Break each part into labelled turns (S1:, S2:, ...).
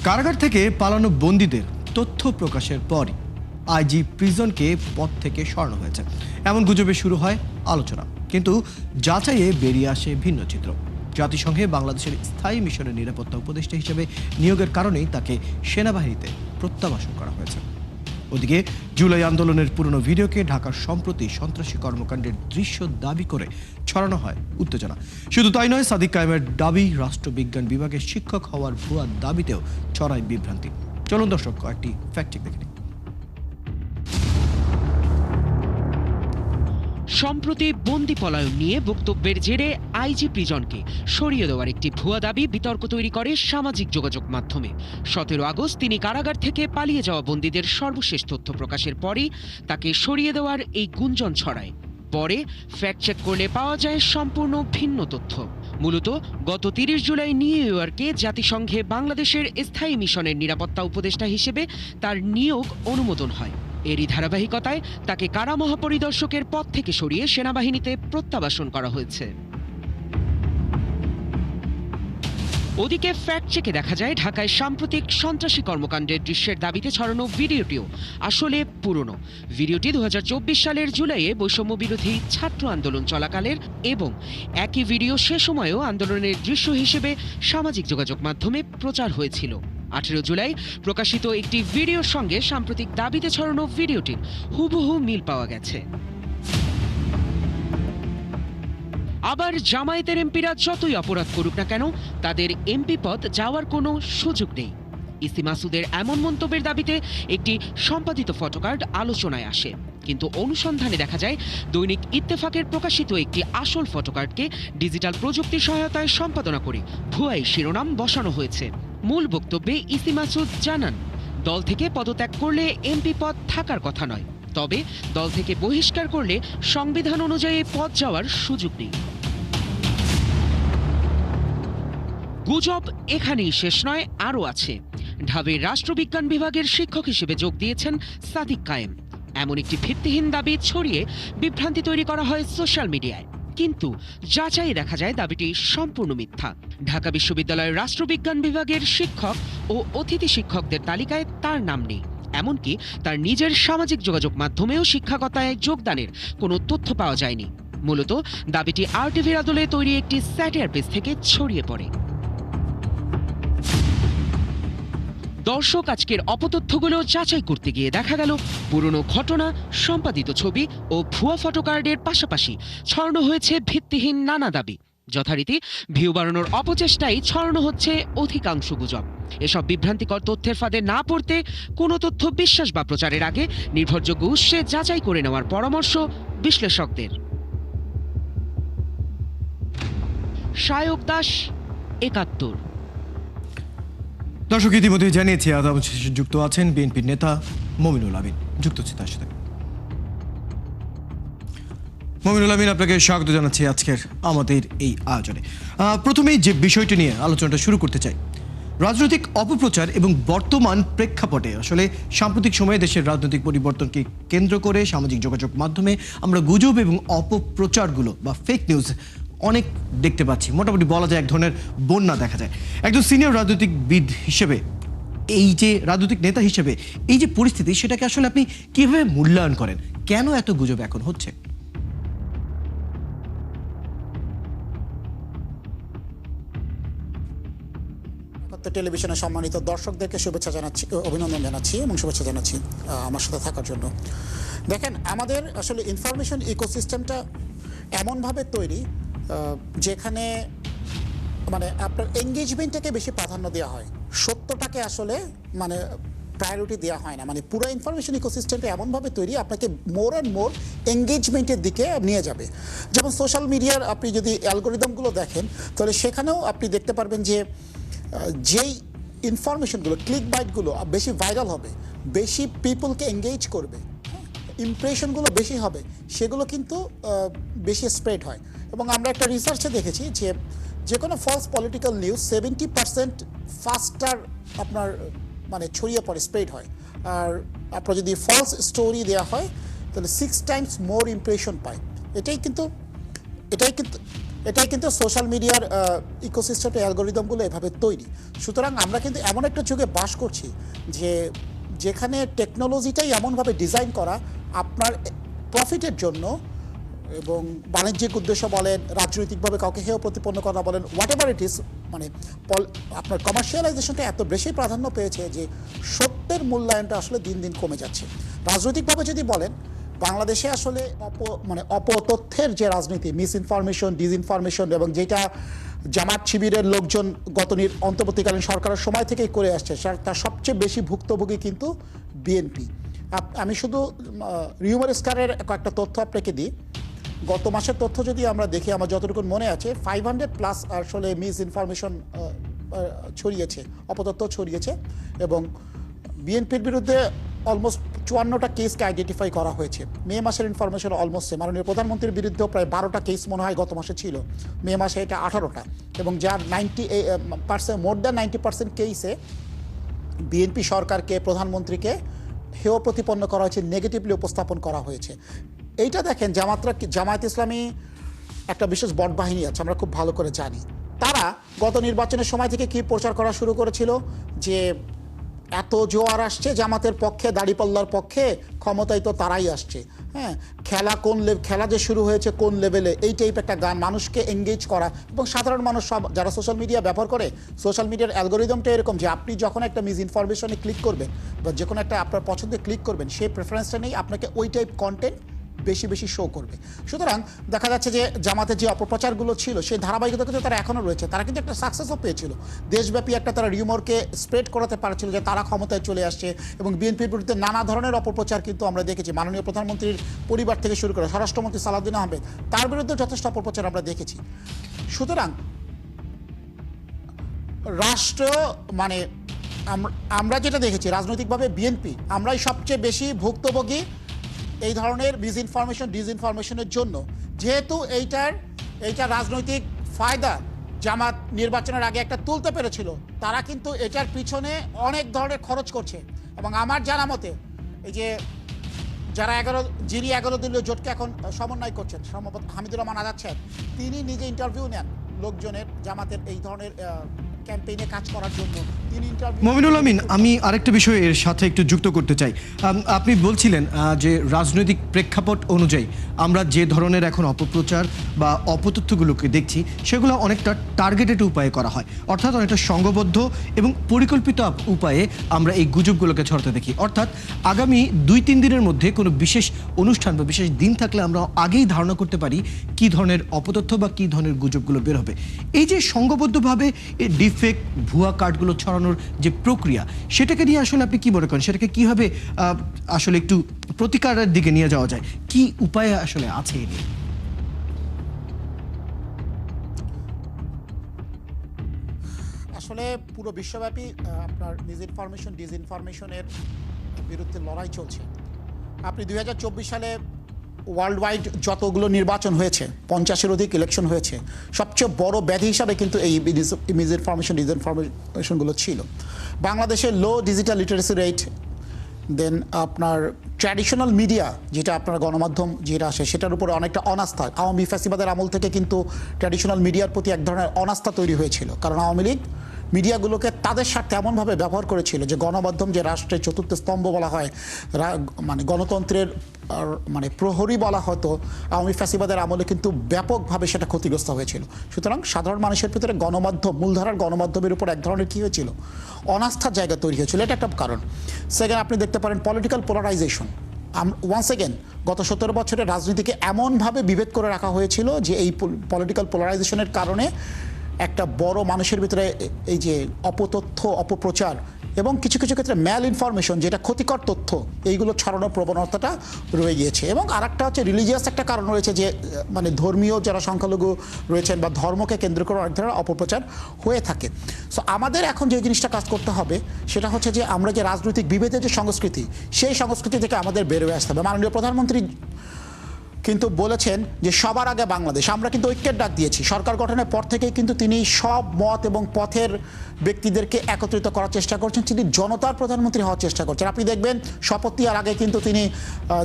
S1: কারাগার থেকে পালানো বন্দীদের তথ্য প্রকাশের পরই আইজি প্রিজনকে পদ থেকে সরানো হয়েছে এমন গুজবে শুরু হয় আলোচনা, কিন্তু যাচাইয়ে বেরিয়ে আসে ভিন্ন চিত্র। জাতিসংঘে বাংলাদেশের স্থায়ী মিশনের নিরাপত্তা উপদেষ্টা হিসেবে নিয়োগের কারণেই তাকে সেনাবাহিনীতে প্রত্যাবাসন করা হয়েছে। ওদিকে জুলাই আন্দোলনের পুরনো ভিডিওকে ঢাকার সম্প্রতি সন্ত্রাসী কর্মকাণ্ডের দৃশ্য দাবি করে ছড়ানো হয় উত্তেজনা। শুধু তাই নয়, সাদিক কায়েমের দাবি রাষ্ট্রবিজ্ঞান বিভাগের শিক্ষক হওয়ার ভুয়া দাবিতেও ছড়ায় বিভ্রান্তি। চলুন দর্শক কয়েকটি ফ্যাক্ট চেক দেখে নিই।
S2: সম্প্রতি বন্দি পলায়ন নিয়ে বক্তব্যের জেরে আইজি প্রিজনকে সরিয়ে দেওয়ার একটি ভুয়া দাবি বিতর্ক তৈরি করে সামাজিক যোগাযোগ মাধ্যমে। 17 আগস্ট তিনি কারাগার থেকে পালিয়ে যাওয়া বন্দীদের সর্বশেষ তথ্য প্রকাশের পরই তাকে সরিয়ে দেওয়ার এই গুঞ্জন ছড়ায়। পরে ফ্যাক্ট চেক করলে পাওয়া যায় সম্পূর্ণ ভিন্ন তথ্য। মূলত গত 30 জুলাই নিউ ইয়র্কে জাতিসংঘে বাংলাদেশের স্থায়ী মিশনের নিরাপত্তা উপদেষ্টা হিসেবে তার নিয়োগ অনুমোদন হয়। এরই ধারাবাহিকতায় তাকে কারা মহাপরিদর্শকের পদ থেকে সরিয়ে সেনাবাহিনীতে প্রত্যাবাসন করা হয়েছে। ওদিকে ফ্যাক্ট চেকে দেখা যায় ঢাকায় সাম্প্রতিক সন্ত্রাসী কর্মকাণ্ডের দৃশ্যের দাবিতে ছড়ানো ভিডিওটিও আসলে পুরনো। ভিডিওটি 2024 সালের জুলাইয়ে বৈষম্য বিরোধী ছাত্র আন্দোলন চলাকালের এবং একই ভিডিও সে সময়েও আন্দোলনের দৃশ্য হিসেবে সামাজিক যোগাযোগ মাধ্যমে প্রচার হয়েছিল। 18 জুলাই প্রকাশিত একটি ভিডিওর সঙ্গে সাম্প্রতিক দাবিতে ছড়ানো ভিডিওটির হুবহু মিল পাওয়া গেছে। আবার জামায়াতের এমপিরা যতই অপরাধ করুক না কেন, তাদের এমপি পদ যাওয়ার কোনো সুযোগ নেই। ইসি মাসুদের এমন মন্তব্যের দাবিতে একটি সম্পাদিত ফটোকার্ড আলোচনায় আসে, কিন্তু অনুসন্ধানে দেখা যায় দৈনিক ইত্তেফাকের প্রকাশিত একটি আসল ফটোকার্ডকে ডিজিটাল প্রযুক্তির সহায়তায় সম্পাদনা করে ভুয়াই শিরোনাম বসানো হয়েছে। মূল বক্তব্যে ইসি মাসুদ জানান, দল থেকে পদত্যাগ করলে এমপি পদ থাকার কথা নয়, তবে দল থেকে বহিষ্কার করলে সংবিধান অনুযায়ী পদ যাওয়ার সুযোগ নেই। গুজব এখানেই শেষ নয়, আরও আছে। ঢাবির রাষ্ট্রবিজ্ঞান বিভাগের শিক্ষক হিসেবে যোগ দিয়েছেন সাদিক কায়েম, এমন একটি ভিত্তিহীন দাবি ছড়িয়ে বিভ্রান্তি তৈরি করা হয় সোশ্যাল মিডিয়ায়। কিন্তু যাচাই দেখা যায় দাবিটি সম্পূর্ণ মিথ্যা। ঢাকা বিশ্ববিদ্যালয়ের রাষ্ট্রবিজ্ঞান বিভাগের শিক্ষক ও অতিথি শিক্ষকদের তালিকায় তার নাম নেই। এমনকি তার নিজের সামাজিক যোগাযোগ মাধ্যমেও শিক্ষকতায় যোগদানের কোনো তথ্য পাওয়া যায়নি। মূলত দাবিটি আরটিভির আদলে তৈরি একটি স্যাটায়ার পেজ থেকে ছড়িয়ে পড়ে। দর্শক, আজকের অপতথ্যগুলো যাচাই করতে গিয়ে দেখা গেল পুরনো ঘটনা, সম্পাদিত ছবি ও ভুয়া ফটোকার্ডের পাশাপাশি ছড়ানো হয়েছে ভিত্তিহীন নানা দাবি। যথারীতি ভিউ বাড়ানোর অপচেষ্টায় ছড়ানো হচ্ছে অধিকাংশ গুজব। এসব বিভ্রান্তিকর তথ্যের ফাঁদে না পড়তে কোনো তথ্য বিশ্বাস বা প্রচারের আগে নির্ভরযোগ্য উৎসে যাচাই করে নেওয়ার পরামর্শ বিশ্লেষকদের। সায়ক দাস, ৭১।
S1: দর্শক, ইতিমধ্যে জানিয়েছি যুক্ত আছেন বিএনপির নেতা মমিনুল আমিন। যুক্ত হচ্ছে তার সাথে। মমিনুল আমিন, আপনাকে স্বাগত জানাচ্ছি আজকের আমাদের এই আয়োজনে। প্রথমেই যে বিষয়টি নিয়ে আলোচনাটা শুরু করতে চাই, রাজনৈতিক অপপ্রচার এবং বর্তমান প্রেক্ষাপটে আসলে সাম্প্রতিক সময়ে দেশের রাজনৈতিক পরিবর্তনকে কেন্দ্র করে সামাজিক যোগাযোগ মাধ্যমে আমরা গুজব এবং অপপ্রচারগুলো বা ফেক নিউজ অনেক দেখতে পাচ্ছি। মোটামুটি বলা যায় এক ধরনের বন্যা দেখা যায়। একজন সিনিয়র রাজনৈতিকবিদ হিসেবে, এই যে রাজনৈতিক নেতা হিসেবে এই যে পরিস্থিতি, সেটাকে আসলে আপনি কিভাবে মূল্যায়ন করেন? কেন এত গুজব এখন হচ্ছে?
S3: টেলিভিশনের সম্মানিত দর্শকদেরকে শুভেচ্ছা জানাচ্ছি, অভিনন্দন জানাচ্ছি এবং শুভেচ্ছা জানাচ্ছি আমার সাথে থাকার জন্য। দেখেন, আমাদের আসলে ইনফরমেশন ইকোসিস্টেমটা এমনভাবে তৈরি যেখানে মানে আপনার এঙ্গেজমেন্টটাকে বেশি প্রাধান্য দেওয়া হয়, সত্যটাকে আসলে মানে প্রায়োরিটি দেওয়া হয় না। মানে পুরো ইনফরমেশন ইকোসিস্টেমটা এমনভাবে তৈরি আপনাকে মোর অ্যান্ড মোর এঙ্গেজমেন্টের দিকে নিয়ে যাবে। যেমন সোশ্যাল মিডিয়ার আপনি যদি অ্যালগোরিদমগুলো দেখেন, তাহলে সেখানেও আপনি দেখতে পারবেন যে যেই ইনফরমেশনগুলো, ক্লিক বাইটগুলো বেশি ভাইরাল হবে, বেশি পিপলকে এঙ্গেজ করবে, ইমপ্রেশনগুলো বেশি হবে, সেগুলো কিন্তু বেশি স্প্রেড হয়। এবং আমরা একটা রিসার্চে দেখেছি যে কোনো ফলস পলিটিক্যাল নিউজ 70% ফাস্টার আপনার মানে ছড়িয়ে পড়ে, স্প্রেড হয়। আর আপনার যদি ফলস স্টোরি দেওয়া হয় তাহলে 6 times মোর ইমপ্রেশন পায়। এটাই কিন্তু এটাই কিন্তু সোশ্যাল মিডিয়ার ইকোসিস্টেমের অ্যালগোরিদমগুলো এভাবে তৈরি। সুতরাং আমরা কিন্তু এমন একটা যুগে বাস করছি যে যেখানে টেকনোলজিটাই এমনভাবে ডিজাইন করা আপনার প্রফিটের জন্য, এবং বাণিজ্যিক উদ্দেশ্য বলেন, রাজনৈতিকভাবে কাউকে হেয় প্রতিপন্ন করা বলেন, হোয়াট এভার ইট ইস, মানে আপনার কমার্শিয়ালাইজেশনটা এত বেশি প্রাধান্য পেয়েছে যে সত্যের মূল্যায়নটা আসলে দিন দিন কমে যাচ্ছে। রাজনৈতিকভাবে যদি বলেন, বাংলাদেশে আসলে অপতথ্যের যে রাজনীতি, মিস ইনফরমেশন, ডিসইনফরমেশন, এবং যেটা জামাত শিবিরের লোকজন অন্তর্বর্তীকালীন সরকারের সময় থেকেই করে আসছে, তার সবচেয়ে বেশি ভুক্তভোগী কিন্তু বিএনপি। আমি শুধু রিউমার স্কারের কয়েকটা তথ্য আপনাকে দিই। গত মাসের তথ্য যদি আমরা দেখি, আমার যতটুকু মনে আছে 500+ আসলে মিস ইনফরমেশন ছড়িয়েছে, অপতথ্য ছড়িয়েছে, এবং বিএনপির বিরুদ্ধে অলমোস্ট 54টা কেসকে আইডেন্টিফাই করা হয়েছে। মে মাসের ইনফরমেশন অলমোস্ট মাননীয় প্রধানমন্ত্রীর বিরুদ্ধেও প্রায় 12টা কেস মনে হয় গত মাসে ছিল, মে মাসে এটা 18টা, এবং যার 90% মোর দ্যান 90% কেসে বিএনপি সরকারকে, প্রধানমন্ত্রীকে হেয় প্রতিপন্ন করা হয়েছে, নেগেটিভলি উপস্থাপন করা হয়েছে। এইটা দেখেন, জামায়াত ইসলামী একটা বিশেষ বট বাহিনী আছে, আমরা খুব ভালো করে জানি। তারা গত নির্বাচনের সময় থেকে কি প্রচার করা শুরু করেছিল যে এত জোয়ার আসছে জামাতের পক্ষে, দাড়িপাল্লার পক্ষে, ক্ষমতায় তো তারাই আসছে। হ্যাঁ, খেলা যে শুরু হয়েছে কোন লেভেলে, এই টাইপ একটা গান, মানুষকে এঙ্গেজ করা। এবং সাধারণ মানুষ সব যারা সোশ্যাল মিডিয়া ব্যবহার করে, সোশ্যাল মিডিয়ার অ্যালগোরিদমটা এরকম যে আপনি যখন একটা মিস ইনফরমেশনে ক্লিক করবেন বা যে কোনো একটা আপনার পছন্দে ক্লিক করবেন, সেই প্রেফারেন্সটা নেই, আপনাকে ওই টাইপ কন্টেন্ট বেশি বেশি শো করবে। সুতরাং দেখা যাচ্ছে যে জামাতের যে অপপ্রচারগুলো ছিল, সেই ধারাবাহিকতা কিন্তু তারা এখনও রয়েছে। তারা কিন্তু একটা সাকসেসও পেয়েছিল, দেশব্যাপী একটা তারা রিউমারকে স্প্রেড করাতে পারছিল যে তারা ক্ষমতায় চলে আসছে, এবং বিএনপির বিরুদ্ধে নানা ধরনের অপপ্রচার কিন্তু আমরা দেখেছি। মাননীয় প্রধানমন্ত্রীর পরিবার থেকে শুরু করে স্বরাষ্ট্রমন্ত্রী সালাউদ্দিন আহমেদ, তার বিরুদ্ধে যথেষ্ট অপপ্রচার আমরা দেখেছি। সুতরাং রাষ্ট্র মানে আমরা যেটা দেখেছি, রাজনৈতিকভাবে বিএনপি আমরাই সবচেয়ে বেশি ভুক্তভোগী এই ধরনের মিস ইনফরমেশন, ডিসইনফরমেশনের জন্য। যেহেতু এইটা রাজনৈতিক ফায়দা জামাত নির্বাচনের আগে একটা তুলতে পেরেছিল, তারা কিন্তু এটার পিছনে অনেক ধরনের খরচ করছে। এবং আমার জানা মতে এই যে যিনি 11 দলীয় জোটকে এখন সমন্বয় করছেন, সম্ভবত হামিদুর রহমান আজাদ সাহেব, তিনি নিজে ইন্টারভিউ নেন লোকজনের, জামাতের এই ধরনের ক্যাম্পেইনে কাজ করার জন্য তিনি ইন্টারভিউ।
S1: মমিনুল আমিন, আমি আরেকটা বিষয় এর সাথে একটু যুক্ত করতে চাই। আপনি বলছিলেন যে রাজনৈতিক প্রেক্ষাপট অনুযায়ী আমরা যে ধরনের এখন অপপ্রচার বা অপতথ্যগুলোকে দেখছি, সেগুলো অনেকটা টার্গেটেড উপায়ে করা হয়, অর্থাৎ অনেকটা সংঘবদ্ধ এবং পরিকল্পিত উপায়ে আমরা এই গুজবগুলোকে ছড়াতে দেখি। অর্থাৎ আগামী 2-3 দিনের মধ্যে কোনো বিশেষ অনুষ্ঠান বা বিশেষ দিন থাকলে আমরা আগেই ধারণা করতে পারি কী ধরনের অপতথ্য বা কী ধরনের গুজবগুলো বের হবে। এই যে সংঘবদ্ধভাবে ডিফেক ভুয়া কার্ডগুলো ছড়ানোর যে প্রক্রিয়া, সেটাকে নিয়ে আসলে আপনি কি মনে করেন? সেটাকে কীভাবে আসলে একটু প্রতিকারের দিকে নিয়ে যাওয়া যায়? কি উপায় আসলে আছে এ নিয়ে?
S3: আসলে পুরো বিশ্বব্যাপী আপনার মিস ইনফরমেশন, ডিসইনফরমেশনের বিরুদ্ধে লড়াই চলছে। আপনি 2024 সালে ওয়ার্ল্ড ওয়াইড যতগুলো নির্বাচন হয়েছে, 50-এর অধিক ইলেকশন হয়েছে, সবচেয়ে বড় ব্যাধি হিসাবে কিন্তু এই মিস ইনফরমেশন, ডিসইনফরমেশনগুলো ছিল। বাংলাদেশের লো ডিজিটাল লিটারেসি রেট, দেন আপনার ট্র্যাডিশনাল মিডিয়া যেটা আপনার গণমাধ্যম যেটা আসে, সেটার উপরে অনেকটা অনাস্থা। আওয়ামী ফ্যাসিবাদের আমল থেকে কিন্তু ট্র্যাডিশনাল মিডিয়ার প্রতি এক ধরনের অনাস্থা তৈরি হয়েছিল, কারণ আওয়ামী লীগ মিডিয়াগুলোকে তাদের স্বার্থে এমনভাবে ব্যবহার করেছিল যে গণমাধ্যম যে রাষ্ট্রের চতুর্থ স্তম্ভ বলা হয়, মানে গণতন্ত্রের মানে প্রহরী বলা হতো, আওয়ামী ফ্যাসিবাদের আমলে কিন্তু ব্যাপকভাবে সেটা ক্ষতিগ্রস্ত হয়েছিল। সুতরাং সাধারণ মানুষের ভিতরে গণমাধ্যম, মূলধারার গণমাধ্যমের উপর এক ধরনের কী হয়েছিল, অনাস্থার জায়গা তৈরি হয়েছিল। এটা একটা কারণ। সেকেন্ড, আপনি দেখতে পারেন পলিটিক্যাল পোলারাইজেশন। ওয়ান্স এগেন গত 17 বছরের রাজনীতিকে এমনভাবে বিভেদ করে রাখা হয়েছিল যে এই পলিটিক্যাল পোলারাইজেশনের কারণে একটা বড় মানুষের ভিতরে এই যে অপতথ্য, অপপ্রচার এবং কিছু কিছু ক্ষেত্রে ম্যাল ইনফরমেশন, যেটা ক্ষতিকর তথ্য, এইগুলো ছড়ানোর প্রবণতাটা রয়ে গিয়েছে। এবং আরেকটা হচ্ছে রিলিজিয়াস একটা কারণ রয়েছে, যে মানে ধর্মীয় যারা সংখ্যালঘু রয়েছেন বা ধর্মকে কেন্দ্র করে অনেক ধরনের অপপ্রচার হয়ে থাকে। সো আমাদের এখন যে জিনিসটা কাজ করতে হবে সেটা হচ্ছে যে আমরা যে রাজনৈতিক বিভেদের যে সংস্কৃতি, সেই সংস্কৃতি থেকে আমাদের বেরোয় আসতে হবে। মাননীয় প্রধানমন্ত্রী কিন্তু বলেছেন যে সবার আগে বাংলাদেশ। আমরা কিন্তু ঐক্যের ডাক দিয়েছি। সরকার গঠনের পর থেকেই কিন্তু তিনি সব মত এবং পথের ব্যক্তিদেরকে একত্রিত করার চেষ্টা করছেন। তিনি জনতার প্রধানমন্ত্রী হওয়ার চেষ্টা করছেন। আপনি দেখবেন শপথ নেওয়ার আগে কিন্তু তিনি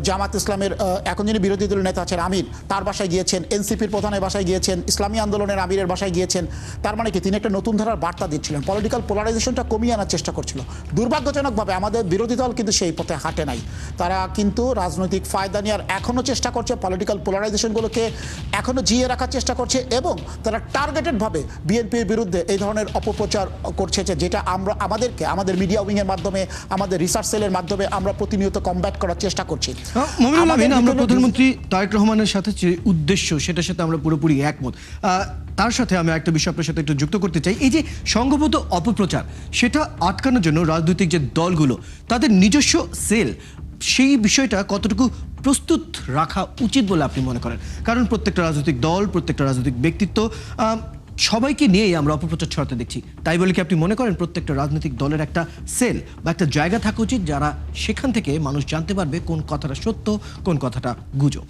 S3: জামাত ইসলামের এখন যিনি বিরোধী দলের নেতা আছেন আমির, তার বাসায় গিয়েছেন, এনসিপির প্রধানের বাসায় গিয়েছেন, ইসলামী আন্দোলনের আমিরের বাসায় গিয়েছেন। তার মানে কি তিনি একটা নতুন ধারার বার্তা দিচ্ছিলেন, পলিটিক্যাল পোলারাইজেশনটা কমিয়ে আনার চেষ্টা করছিল। দুর্ভাগ্যজনকভাবে আমাদের বিরোধী দল কিন্তু সেই পথে হাঁটে নাই। তারা কিন্তু রাজনৈতিক ফায়দা নেওয়ার এখনও চেষ্টা করছে, পলিটিক্যাল পোলারাইজেশনগুলোকে এখনও জিয়ে রাখার চেষ্টা করছে, এবং তারা টার্গেটেডভাবে বিএনপির বিরুদ্ধে এই ধরনের অপপ্রচার করছে, যেটা আমরা আমাদের মিডিয়া উইংয়ের মাধ্যমে, আমাদের রিসার্চ সেলের মাধ্যমে আমরা প্রতিনিয়ত কমব্যাট করার চেষ্টা করছি।
S1: মমিনুল আমিন, আমরা প্রধানমন্ত্রী তারেক রহমানের সাথে যে উদ্দেশ্য সেটার সাথে আমরা পুরোপুরি একমত। তার সাথে আমি একটা বিষয় আপনার সাথে একটু যুক্ত করতে চাই। এই যে সংঘবদ্ধ অপপ্রচার, সেটা আটকানোর জন্য রাজনৈতিক যে দলগুলো তাদের নিজস্ব সেল, সেই বিষয়টা কতটুকু প্রস্তুত রাখা উচিত বলে আপনি মনে করেন? কারণ প্রত্যেকটা রাজনৈতিক দল, প্রত্যেকটা রাজনৈতিক ব্যক্তিত্ব, সবাইকে নিয়েই আমরা অপপ্রচার ছড়াতে দেখছি। তাই বলে কি আপনি মনে করেন প্রত্যেকটা রাজনৈতিক দলের একটা সেল বা একটা জায়গা থাকা উচিত, যারা সেখান থেকে মানুষ জানতে পারবে কোন কথাটা সত্য, কোন কথাটা গুজব?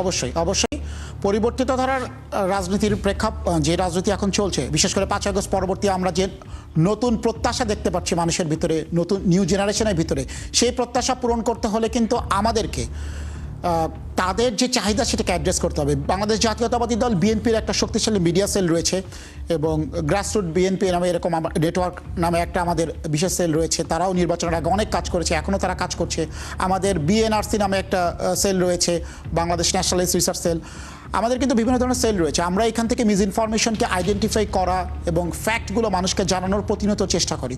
S3: অবশ্যই অবশ্যই পরিবর্তিত ধারার রাজনীতির যে রাজনীতি এখন চলছে, বিশেষ করে 5 আগস্ট পরবর্তী আমরা যে নতুন প্রত্যাশা দেখতে পাচ্ছি মানুষের ভিতরে, নতুন নিউ জেনারেশনের ভিতরে, সেই প্রত্যাশা পূরণ করতে হলে কিন্তু আমাদেরকে তাদের যে চাহিদা সেটাকে অ্যাড্রেস করতে হবে। বাংলাদেশ জাতীয়তাবাদী দল বিএনপির একটা শক্তিশালী মিডিয়া সেল রয়েছে, এবং গ্রাসরুট বিএনপি নামে এরকম নেটওয়ার্ক নামে একটা আমাদের বিশেষ সেল রয়েছে। তারাও নির্বাচনের আগে অনেক কাজ করেছে, এখনও তারা কাজ করছে। আমাদের বিএনআরসি নামে একটা সেল রয়েছে, বাংলাদেশ ন্যাশনালিস্ট রিসার্চ সেল। আমাদের কিন্তু বিভিন্ন ধরনের সেল রয়েছে। আমরা এখান থেকে মিস ইনফরমেশনকে আইডেন্টিফাই করা এবং ফ্যাক্টগুলো মানুষকে জানানোর প্রতিনিয়ত চেষ্টা করি।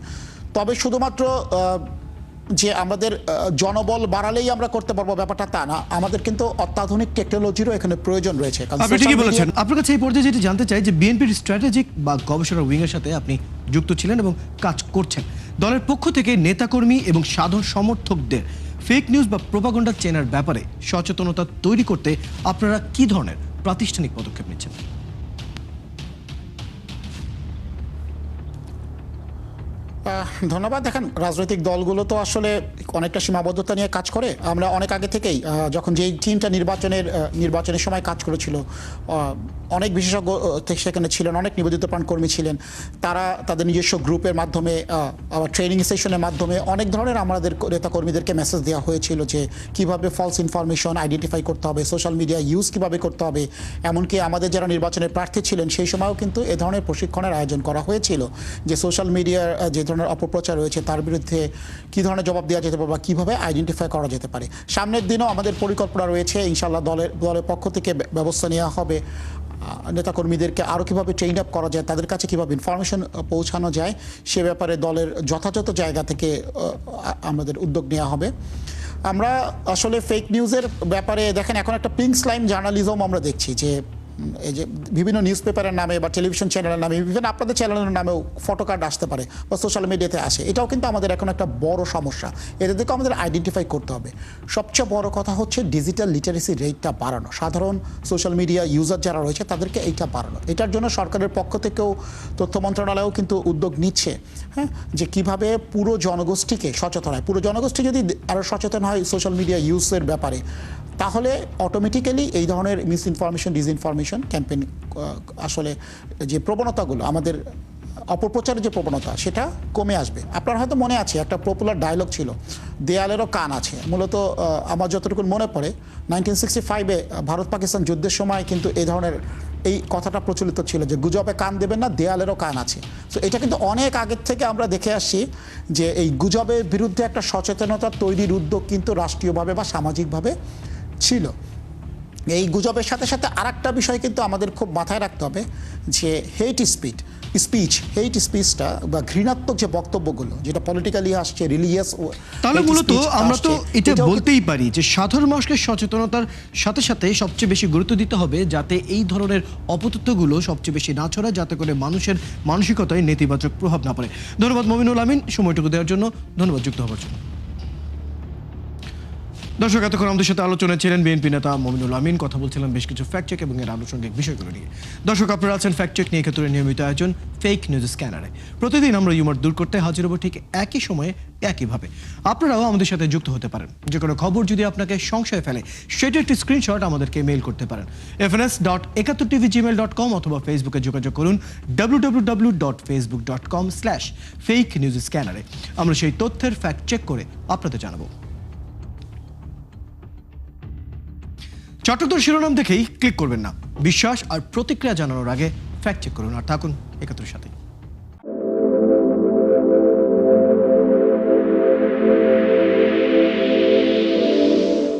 S3: তবে শুধুমাত্র যে আমাদের জনবল বাড়ালেই আমরা করতে পারবো ব্যাপারটা তা না, আমাদের কিন্তু অত্যাধুনিক টেকনোলজিরও এখানে প্রয়োজন রয়েছে।
S1: আপনি ঠিকই বলেছেন। আপনার কাছে এই পর্যায়ে যেটি জানতে চাই যে বিএনপির স্ট্র্যাটেজিক বা গবেষণা উইংয়ের সাথে আপনি যুক্ত ছিলেন এবং কাজ করছেন। দলের পক্ষ থেকে নেতাকর্মী এবং সাধারণ সমর্থকদের ফেক নিউজ বা প্রোপাগান্ডা চেনার ব্যাপারে সচেতনতা তৈরি করতে আপনারা কি ধরনের প্রাতিষ্ঠানিক পদক্ষেপ নিচ্ছেন?
S3: ধন্যবাদ। দেখেন, রাজনৈতিক দলগুলো তো আসলে অনেকটা সীমাবদ্ধতা নিয়ে কাজ করে। আমরা অনেক আগে থেকেই, যখন যেই টিমটা নির্বাচনের সময় কাজ করেছিল, অনেক বিশেষজ্ঞ সেখানে ছিলেন, অনেক নিবেদিত প্রাণ কর্মী ছিলেন। তারা তাদের নিজস্ব গ্রুপের মাধ্যমে, আবার ট্রেনিং সেশনের মাধ্যমে অনেক ধরনের আমাদের নেতা কর্মীদেরকে মেসেজ দেওয়া হয়েছিল যে কিভাবে ফলস ইনফরমেশন আইডেন্টিফাই করতে হবে, সোশ্যাল মিডিয়া ইউজ কিভাবে করতে হবে। এমনকি আমাদের যারা নির্বাচনের প্রার্থী ছিলেন সেই সময়ও কিন্তু এ ধরনের প্রশিক্ষণের আয়োজন করা হয়েছিল, যে সোশ্যাল মিডিয়ার যে ধরনের অপপ্রচার রয়েছে তার বিরুদ্ধে কী ধরনের জবাব দেওয়া যেতে পারে বা কীভাবে আইডেন্টিফাই করা যেতে পারে। সামনের দিনও আমাদের পরিকল্পনা রয়েছে, ইনশাআল্লাহ দলের পক্ষ থেকে ব্যবস্থা নেওয়া হবে নেতাকর্মীদেরকে আরও কীভাবে ট্রেন আপ করা যায়, তাদের কাছে কীভাবে ইনফরমেশন পৌঁছানো যায়, সে ব্যাপারে দলের যথাযথ জায়গা থেকে আমাদের উদ্যোগ নেওয়া হবে। আমরা আসলে ফেক নিউজের ব্যাপারে দেখেন, এখন একটা পিঙ্ক স্লাইম জার্নালিজম আমরা দেখছি, যে এই যে বিভিন্ন নিউজ পেপারের নামে বা টেলিভিশন চ্যানেলের নামে, বিভিন্ন আপনাদের চ্যানেলের নামেও ফটো কার্ড আসতে পারে বা সোশ্যাল মিডিয়াতে আসে। এটাও কিন্তু আমাদের এখন একটা বড় সমস্যা, এদেরকে আমাদের আইডেন্টিফাই করতে হবে। সবচেয়ে বড় কথা হচ্ছে ডিজিটাল লিটারেসি রেটটা বাড়ানো, সাধারণ সোশ্যাল মিডিয়া ইউজার যারা রয়েছে তাদেরকে এইটা বাড়ানো। এটার জন্য সরকারের পক্ষ থেকেও তথ্য মন্ত্রণালয়ও কিন্তু উদ্যোগ নিচ্ছে, হ্যাঁ, যে কিভাবে পুরো জনগোষ্ঠীকে সচেতন হয়। পুরো জনগোষ্ঠী যদি আরও সচেতন হয় সোশ্যাল মিডিয়া ইউজের ব্যাপারে, তাহলে অটোমেটিক্যালি এই ধরনের মিস ইনফরমেশন, ডিসইনফরমেশন ক্যাম্পেইন, আসলে যে প্রবণতাগুলো আমাদের অপপ্রচারের যে প্রবণতা সেটা কমে আসবে। আপনার হয়তো মনে আছে একটা পপুলার ডায়লগ ছিল, দেয়ালেরও কান আছে। মূলত আমার যতটুকু মনে পড়ে 1965-এ ভারত পাকিস্তান যুদ্ধের সময় কিন্তু এই ধরনের এই কথাটা প্রচলিত ছিল যে গুজবে কান দেবেন না, দেয়ালেরও কান আছে। তো এটা কিন্তু অনেক আগের থেকে আমরা দেখে আসছি যে এই গুজবের বিরুদ্ধে একটা সচেতনতা তৈরির উদ্যোগ কিন্তু রাষ্ট্রীয়ভাবে বা সামাজিকভাবে ছিল। এই গুজবের সাথে সাথে আরেকটা বিষয় কিন্তু আমাদের খুব মাথায় রাখতে হবে, যে হেট স্পিচটা বা ঘৃণাত্মক যে বক্তব্যগুলো যেটা পলিটিক্যালি আসছে, রিলিজিয়াস,
S1: তাহলে মূলত আমরা তো এটা বলতেই পারি যে সাধারণ মানুষকে সচেতনতার সাথে সাথে সবচেয়ে বেশি গুরুত্ব দিতে হবে যাতে এই ধরনের অপতথ্যগুলো সবচেয়ে বেশি না ছড়ায়, যাতে করে মানুষের মানসিকতায় নেতিবাচক প্রভাব না পড়ে। ধন্যবাদ মমিনুল আমিন সময়টুকু দেওয়ার জন্য, ধন্যবাদ যুক্ত হওয়ার জন্য। দর্শক, এতক্ষণ আমাদের সাথে আলোচনায় ছিলেন বিএনপি নেতা মমিনুল আমিন। কথা বলছিলাম বেশ কিছু ফ্যাক্ট চেক এবং এর আনুষঙ্গিক বিষয়গুলো নিয়ে। দর্শক, আপনারা আছেন ফ্যাক্ট চেক নিয়ে একাত্তরের নিয়মিত আয়োজন ফেক নিউজ স্ক্যানারে। প্রতিদিন আমরা হিউমার দূর করতে হাজির হব ঠিক একই সময়ে একইভাবে। আপনারাও আমাদের সাথে যুক্ত হতে পারেন। যে কোনো খবর যদি আপনাকে সংশয় ফেলে সেটা একটি স্ক্রিনশট আমাদেরকে মেইল করতে পারেন fns.71tv@gmail.com অথবা ফেসবুকে যোগাযোগ করুন www.facebook.com/fake-news-scanner-এ। আমরা সেই তথ্যের ফ্যাক্ট চেক করে আপনাদের জানাবো। চট্টগ্রাম শিরোনাম দেখেই ক্লিক করবেন না। বিশ্বাস আর প্রতিক্রিয়া জানানোর আগে ফ্যাক্ট চেক করুন আর থাকুন ৭১ সাথে।